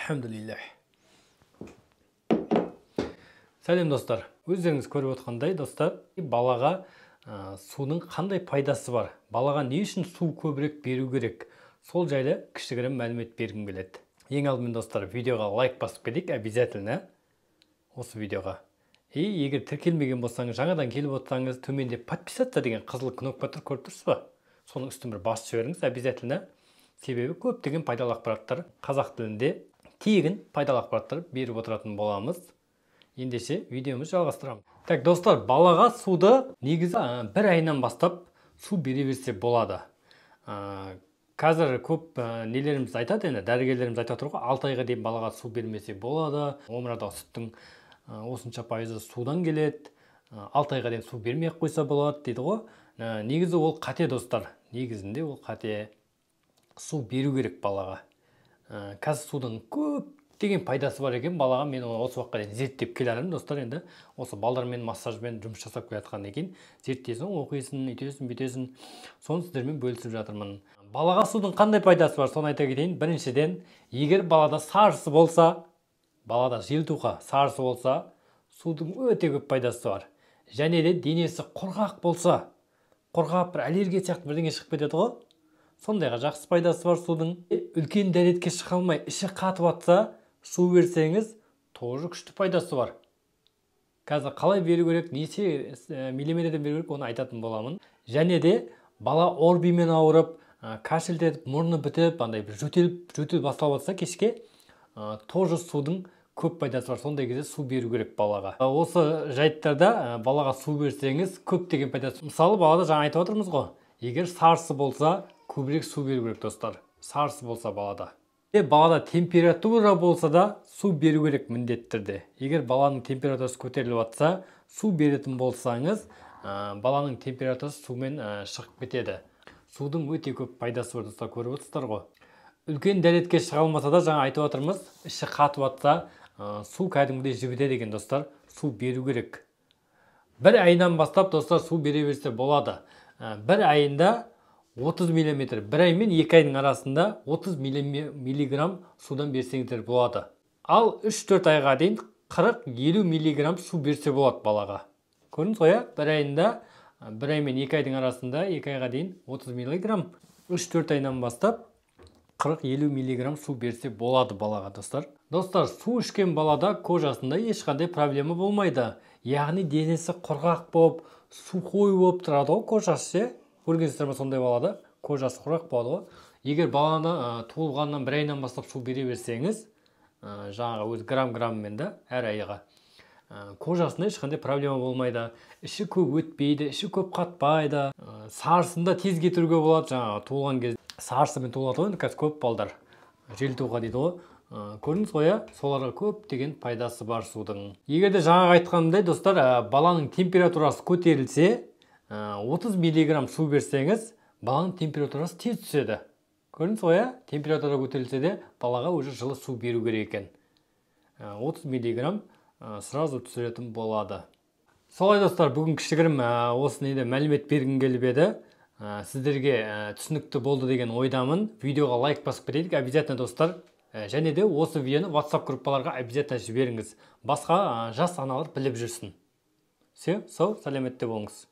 Alhamdulillah. Сәлем достар. Өздеріңіз көріп отқандай достар, балаға судың қандай пайдасы бар? Балаға не үшін су көбірек беру керек? Сол жайлы кішігірім мәлімет бергім келеді. Ең алдымен достар, видеоға лайк басып кетейік, обязательно осы видеоға. Егер тіркелмеген болсаңыз, жаңадан келіп отырсаңыз, төменде подписаться деген қызыл кнопка тұр, көріп тұрсыз ба? Соның үстін бір басып жіберіңіз, обязательно. Себебі көптеген пайдалы ақпараттар қазақ тілінде тегін пайдалы ақпараттар беріп отыратын боламыз. Ендеше видеомыз жалғастырамыз. Так, достар, балаға суды негізі бір айынан бастап су бере берсе болады. Қазір көп нелеріміз айтады, енді дәрігерлеріміз айтып отыр ғой, 6 айға дейін балаға су бермесе болады. Омырадағы сүттің осынша пайызы судан келеді. 6 айға дейін су бермей қойса болады дейді ғой. Негізі ол қате достар. Негізінде ол қате. Су беру керек балаға. Қазір судың көптеген пайдасы бар екен балаға. Мен осы уақытқа дейін зерттеп келемін достар. Енді осы балдармен массажбен жұмыс жасап келатқаннан кейін зерттесің, оқисың, үйтесің, бүйтесің. Соны сіздермен бөлісіп жатырмын. Балаға судың қандай пайдасы бар, соны айта кетейін. Біріншіден, егер балада сарысы болса, балада желтуға сарысы болса, судың өте көп пайдасы бар. Және де денесі құрғақ болса, құрғақ бір аллергия сияқты бірдеңе шығып кетеді ғой. Сондайға жақсы пайдасы бар судың. Үлкен дәретке шыға алмай, іші қатып жатса, су берсеңіз, тоже күшті пайдасы бар. Қазір қалай беру керек, неше миллиметрден беру керек, оны айтатын боламын. Және де бала орбимен ауырып, кашілдетіп, мұрны бітіп, андай бір жөтел басталып жатса кешке, тоже судың көп пайдасы бар. Сондай кезде су беру керек балаға. Осы жайттарда балаға су берсеңіз, көптеген пайдасы. Мысалы, балада жаңа айтып отырмыз ғой. Егер сарысы болса, көбірек су беру керек достар. Сарысы болса балада. Балада температура болса да су беру керек міндетті түрде. Егер баланың температурасы көтеріліп жатса, су беретін болсаңыз, баланың температурасы сумен шығып кетеді. Судың өте көп пайдасы бар достар, көріп отырсыздар ғой. Үлкен дәретке шыға алмаса да, жаңа айтып отырмыз, іші қатып жатса, су кәдімгідей жібіде деген достар, су беру керек. Бір айынан бастап достар су бере берсе болады. Бір айында 30 мм, бір ай мен 2 айдың арасында 30 миллиграмм судан берсеңіздер болады. Ал 3-4 айға дейін 40-50 миллиграмм су берсе болады балаға. Көрдіңіз ғой, бір айында, бір ай мен 2 айдың арасында 2 айға дейін 30 миллиграмм, 3-4 айынан бастап 40-50 миллиграмм су берсе болады балаға достар. Достар, су ішкен балада кожасында ешқандай проблема болмайды. Яғни денесі құрғақ болып, сухой болып тұрады ғой кожасы. Көргенсіздер ме, сондай балада кожасы құрғақ болады ғой. Егер баланы туылғаннан бір айынан бастап су бере берсеңіз, жаңағы өз грамм-граммен да әр айға, кожасында ешқандай проблема болмайды. Іші көп өтпейді, іші көп қатпайды. Сарысында тез кетіруге болады, жаңағы туылған кезде. Сарысымен туылады ғой, қазір көп балдар желтуға дейді ғой. Көрдіңіз ғой, соларға көптеген пайдасы бар судың. Егер де жаңағы айтқанымдай достар, баланың температурасы көтерілсе, 30 миллиграмм су берсеңіз, баланың температурасы тез түседі. Көрдіңіз ғой, температура көтерілсе де, балаға уже жылы су беру керек екен. 30 миллиграмм сразу түсіретін болады. Солай достар, бүгін кішігірім осы мәлімет бергім келіп еді. Сіздерге түсінікті болды деген ойдамын. Видеоға лайк басып кетейік, обязательно достар. Және де осы видеоны WhatsApp группаларға обязательно жіберіңіз. Басқа жас аналар біліп жүрсін. Сәлеметте болыңыз.